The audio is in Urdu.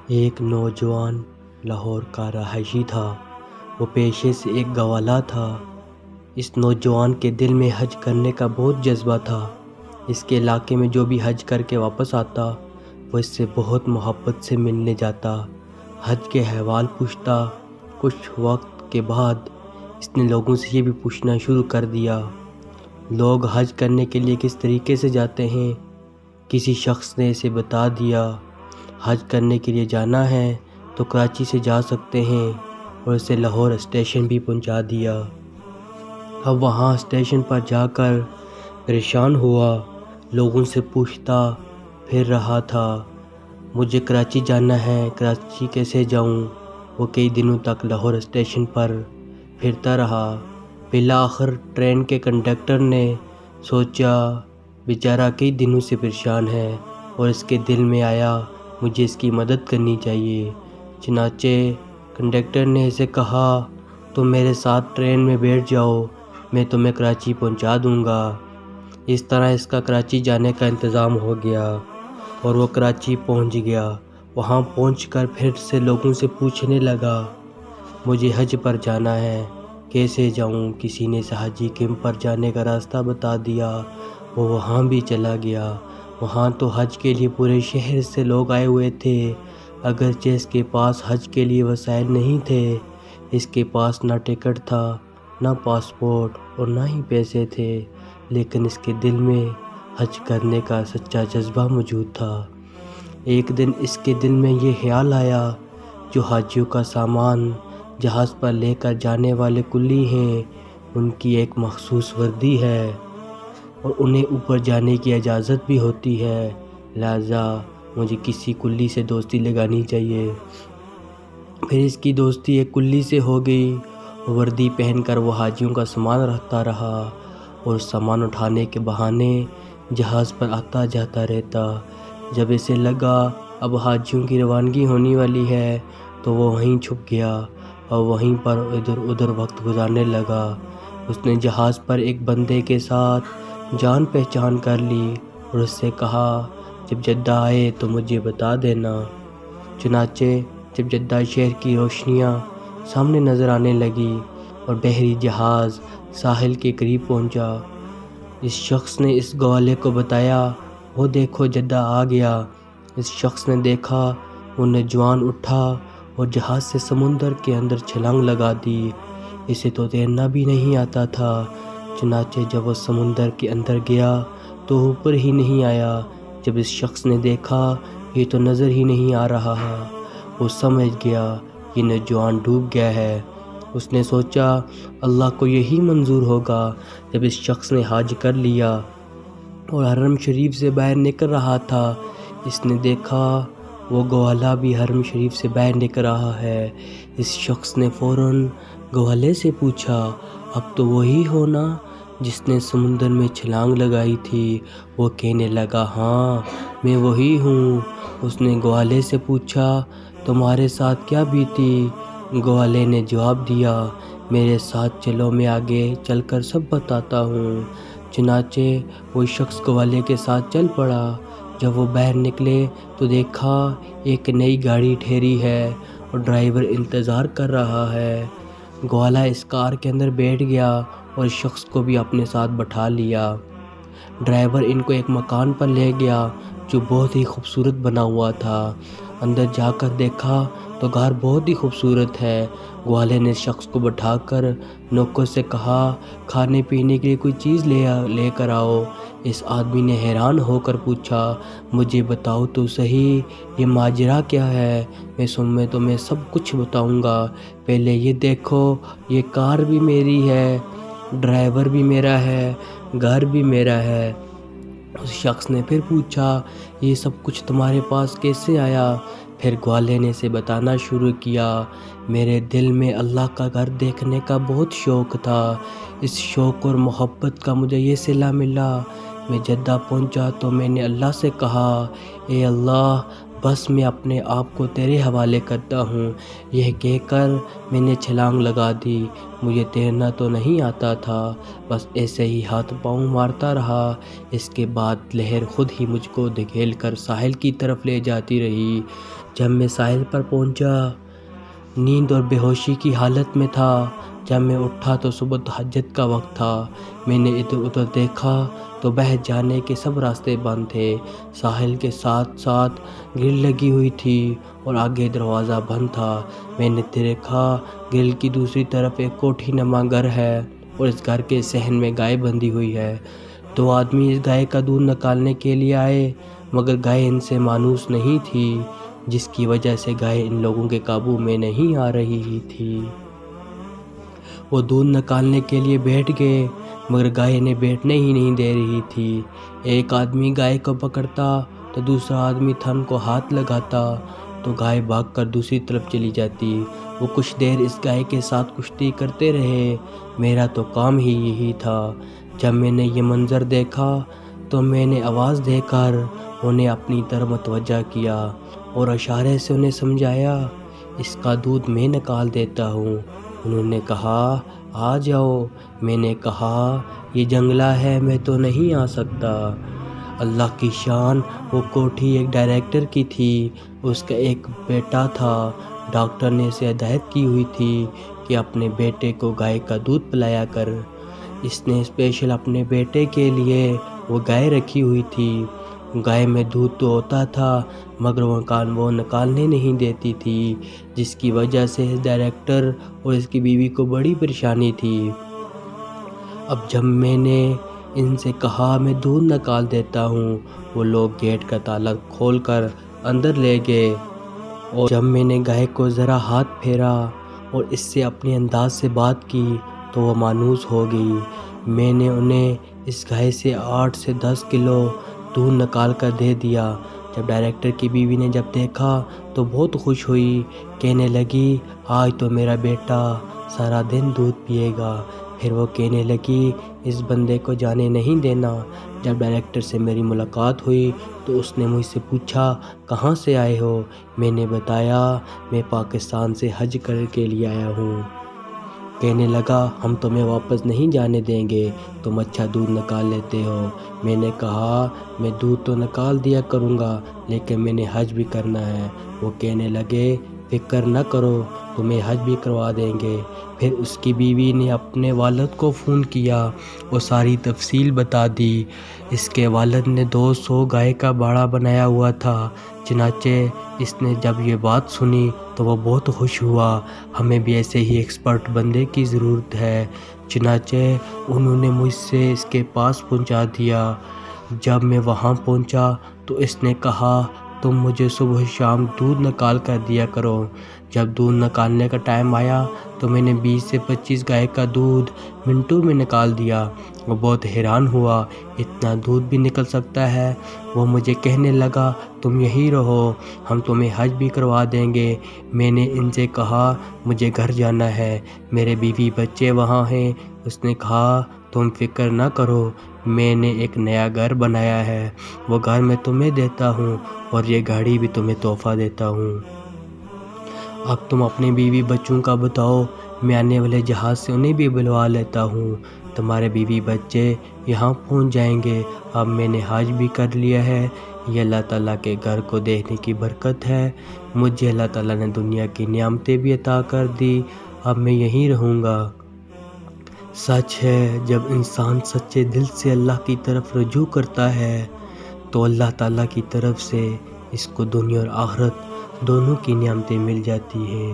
ایک نوجوان لاہور کا رہائشی تھا۔ وہ پیشے سے ایک گوالا تھا۔ اس نوجوان کے دل میں حج کرنے کا بہت جذبہ تھا۔ اس کے علاقے میں جو بھی حج کر کے واپس آتا وہ اس سے بہت محبت سے ملنے جاتا، حج کے احوال پوچھتا۔ کچھ وقت کے بعد اس نے لوگوں سے یہ بھی پوچھنا شروع کر دیا، لوگ حج کرنے کے لیے کس طریقے سے جاتے ہیں؟ کسی شخص نے اسے بتا دیا، حج کرنے کے لیے جانا ہے تو کراچی سے جا سکتے ہیں، اور اسے لاہور اسٹیشن بھی پہنچا دیا۔ اب وہاں اسٹیشن پر جا کر پریشان ہوا، لوگوں سے پوچھتا پھر رہا تھا، مجھے کراچی جانا ہے، کراچی کیسے جاؤں؟ وہ کئی دنوں تک لاہور اسٹیشن پر پھرتا رہا۔ بالآخر ٹرین کے کنڈکٹر نے سوچا بیچارہ کئی دنوں سے پریشان ہے، اور اس کے دل میں آیا مجھے اس کی مدد کرنی چاہیے۔ چنانچہ کنڈکٹر نے اسے کہا تم میرے ساتھ ٹرین میں بیٹھ جاؤ، میں تمہیں کراچی پہنچا دوں گا۔ اس طرح اس کا کراچی جانے کا انتظام ہو گیا، اور وہ کراچی پہنچ گیا۔ وہاں پہنچ کر پھر سے لوگوں سے پوچھنے لگا، مجھے حج پر جانا ہے، کیسے جاؤں؟ کسی نے حاجی کیمپ پر جانے کا راستہ بتا دیا۔ وہ وہاں بھی چلا گیا۔ وہاں تو حج کے لیے پورے شہر سے لوگ آئے ہوئے تھے، اگرچہ اس کے پاس حج کے لیے وسائل نہیں تھے۔ اس کے پاس نہ ٹکٹ تھا، نہ پاسپورٹ، اور نہ ہی پیسے تھے، لیکن اس کے دل میں حج کرنے کا سچا جذبہ موجود تھا۔ ایک دن اس کے دل میں یہ خیال آیا، جو حاجیوں کا سامان جہاز پر لے کر جانے والے کلی ہیں، ان کی ایک مخصوص وردی ہے، اور انہیں اوپر جانے کی اجازت بھی ہوتی ہے، لہذا مجھے کسی کلی سے دوستی لگانی چاہیے۔ پھر اس کی دوستی ایک کلی سے ہو گئی۔ وردی پہن کر وہ حاجیوں کا سامان رکھتا رہا، اور سامان اٹھانے کے بہانے جہاز پر آتا جاتا رہتا۔ جب اسے لگا اب حاجیوں کی روانگی ہونے والی ہے تو وہ وہیں چھپ گیا، اور وہیں پر ادھر ادھر وقت گزارنے لگا۔ اس نے جہاز پر ایک بندے کے ساتھ جان پہچان کر لی، اور اس سے کہا جب جدہ آئے تو مجھے بتا دینا۔ چنانچہ جب جدہ شہر کی روشنیاں سامنے نظر آنے لگی اور بحری جہاز ساحل کے قریب پہنچا، اس شخص نے اس گوالے کو بتایا، وہ دیکھو جدہ آ گیا۔ اس شخص نے دیکھا، وہ نوجوان اٹھا اور جہاز سے سمندر کے اندر چھلانگ لگا دی۔ اسے تو تیرنا بھی نہیں آتا تھا، چنانچہ جب وہ سمندر کے اندر گیا تو اوپر ہی نہیں آیا۔ جب اس شخص نے دیکھا یہ تو نظر ہی نہیں آ رہا ہے، وہ سمجھ گیا یہ نوجوان ڈوب گیا ہے۔ اس نے سوچا اللہ کو یہی منظور ہوگا۔ جب اس شخص نے حج کر لیا اور حرم شریف سے باہر نکل رہا تھا، اس نے دیکھا وہ گوالا بھی حرم شریف سے باہر نکل رہا ہے۔ اس شخص نے فوراً گوالے سے پوچھا، اب تو وہی ہو نا جس نے سمندر میں چھلانگ لگائی تھی؟ وہ کہنے لگا ہاں میں وہی ہوں۔ اس نے گوالے سے پوچھا تمہارے ساتھ کیا بیتی؟ گوالے نے جواب دیا میرے ساتھ چلو، میں آگے چل کر سب بتاتا ہوں۔ چنانچہ وہ شخص گوالے کے ساتھ چل پڑا۔ جب وہ باہر نکلے تو دیکھا ایک نئی گاڑی ٹھہری ہے اور ڈرائیور انتظار کر رہا ہے۔ گوالا اس کار کے اندر بیٹھ گیا اور اس شخص کو بھی اپنے ساتھ بٹھا لیا۔ ڈرائیور ان کو ایک مکان پر لے گیا جو بہت ہی خوبصورت بنا ہوا تھا۔ اندر جا کر دیکھا تو گھر بہت ہی خوبصورت ہے۔ گوالے نے شخص کو بٹھا کر نوکر سے کہا کھانے پینے کے لیے کوئی چیز لے کر آؤ۔ اس آدمی نے حیران ہو کر پوچھا مجھے بتاؤ تو صحیح یہ ماجرا کیا ہے؟ میں تمہیں سب کچھ بتاؤں گا، پہلے یہ دیکھو یہ کار بھی میری ہے، ڈرائیور بھی میرا ہے، گھر بھی میرا ہے۔ اس شخص نے پھر پوچھا یہ سب کچھ تمہارے پاس کیسے آیا؟ پھر گوالے نے اسے بتانا شروع کیا میرے دل میں اللہ کا گھر دیکھنے کا بہت شوق تھا، اس شوق اور محبت کا مجھے یہ صلہ ملا۔ میں جدہ پہنچا تو میں نے اللہ سے کہا اے اللہ بس میں اپنے آپ کو تیرے حوالے کرتا ہوں۔ یہ کہہ کر میں نے چھلانگ لگا دی۔ مجھے تیرنا تو نہیں آتا تھا، بس ایسے ہی ہاتھ پاؤں مارتا رہا۔ اس کے بعد لہر خود ہی مجھ کو دھکیل کر ساحل کی طرف لے جاتی رہی۔ جب میں ساحل پر پہنچا نیند اور بے ہوشی کی حالت میں تھا۔ جب میں اٹھا تو صبح تہجد کا وقت تھا۔ میں نے ادھر ادھر دیکھا تو بہہ جانے کے سب راستے بند تھے۔ ساحل کے ساتھ ساتھ گرل لگی ہوئی تھی اور آگے دروازہ بند تھا۔ میں نے دیکھا گرل کی دوسری طرف ایک کوٹھی نما گھر ہے اور اس گھر کے صحن میں گائے بندھی ہوئی ہے۔ 2 آدمی اس گائے کا دودھ نکالنے کے لیے آئے مگر گائے ان سے مانوس نہیں تھی، جس کی وجہ سے گائے ان لوگوں کے قابو میں نہیں آ رہی تھی۔ وہ دودھ نکالنے کے لیے بیٹھ گئے مگر گائے انہیں بیٹھنے ہی نہیں دے رہی تھی۔ ایک آدمی گائے کو پکڑتا تو دوسرا آدمی تھن کو ہاتھ لگاتا تو گائے بھاگ کر دوسری طرف چلی جاتی۔ وہ کچھ دیر اس گائے کے ساتھ کشتی کرتے رہے۔ میرا تو کام ہی یہی تھا۔ جب میں نے یہ منظر دیکھا تو میں نے آواز دے کر انہیں اپنی طرف متوجہ کیا اور اشارے سے انہیں سمجھایا اس کا دودھ میں نکال دیتا ہوں۔ انہوں نے کہا آ جاؤ۔ میں نے کہا یہ جنگلہ ہے، میں تو نہیں آ سکتا۔ اللہ کی شان، وہ کوٹھی ایک ڈائریکٹر کی تھی۔ اس کا ایک بیٹا تھا۔ ڈاکٹر نے اسے ہدایت کی ہوئی تھی کہ اپنے بیٹے کو گائے کا دودھ پلایا کر۔ اس نے اسپیشل اپنے بیٹے کے لیے وہ گائے رکھی ہوئی تھی۔ گائے میں دودھ تو ہوتا تھا مگر وہ نکالنے نہیں دیتی تھی، جس کی وجہ سے اس ڈائریکٹر اور اس کی بیوی کو بڑی پریشانی تھی۔ اب جب میں نے ان سے کہا میں دودھ نکال دیتا ہوں، وہ لوگ گیٹ کا تالا کھول کر اندر لے گئے اور جب میں نے گائے کو ذرا ہاتھ پھیرا اور اس سے اپنے انداز سے بات کی تو وہ مانوس ہو گئی۔ میں نے انہیں اس گائے سے 8 سے 10 کلو دودھ نکال کر دے دیا۔ جب ڈائریکٹر کی بیوی نے جب دیکھا تو بہت خوش ہوئی، کہنے لگی آج تو میرا بیٹا سارا دن دودھ پیے گا۔ پھر وہ کہنے لگی اس بندے کو جانے نہیں دینا۔ جب ڈائریکٹر سے میری ملاقات ہوئی تو اس نے مجھ سے پوچھا کہاں سے آئے ہو؟ میں نے بتایا میں پاکستان سے حج کر کے لیے آیا ہوں۔ کہنے لگا ہم تمہیں واپس نہیں جانے دیں گے، تم اچھا دودھ نکال لیتے ہو۔ میں نے کہا میں دودھ تو نکال دیا کروں گا لیکن میں نے حج بھی کرنا ہے۔ وہ کہنے لگے فکر نہ کرو، تمہیں حج بھی کروا دیں گے۔ پھر اس کی بیوی نے اپنے والد کو فون کیا اور ساری تفصیل بتا دی۔ اس کے والد نے 200 گائے کا باڑہ بنایا ہوا تھا۔ چنانچہ اس نے جب یہ بات سنی تو وہ بہت خوش ہوا۔ ہمیں بھی ایسے ہی ایکسپرٹ بندے کی ضرورت ہے۔ چنانچہ انہوں نے مجھ سے اس کے پاس پہنچا دیا۔ جب میں وہاں پہنچا تو اس نے کہا تم مجھے صبح شام دودھ نکال کر دیا کرو۔ جب دودھ نکالنے کا ٹائم آیا تو میں نے 20 سے 25 گائے کا دودھ منٹوں میں نکال دیا۔ وہ بہت حیران ہوا اتنا دودھ بھی نکل سکتا ہے۔ وہ مجھے کہنے لگا تم یہی رہو، ہم تمہیں حج بھی کروا دیں گے۔ میں نے ان سے کہا مجھے گھر جانا ہے، میرے بیوی بچے وہاں ہیں۔ اس نے کہا تم فکر نہ کرو، میں نے ایک نیا گھر بنایا ہے، وہ گھر میں تمہیں دیتا ہوں اور یہ گاڑی بھی تمہیں تحفہ دیتا ہوں۔ اب تم اپنے بیوی بچوں کا بتاؤ، میں آنے والے جہاز سے انہیں بھی بلوا لیتا ہوں، تمہارے بیوی بچے یہاں پہنچ جائیں گے۔ اب میں نے حج بھی کر لیا ہے، یہ اللہ تعالیٰ کے گھر کو دیکھنے کی برکت ہے۔ مجھے اللہ تعالیٰ نے دنیا کی نعمتیں بھی عطا کر دی، اب میں یہیں رہوں گا۔ سچ ہے جب انسان سچے دل سے اللہ کی طرف رجوع کرتا ہے تو اللہ تعالیٰ کی طرف سے اس کو دنیا اور آخرت دونوں کی نعمتیں مل جاتی ہیں۔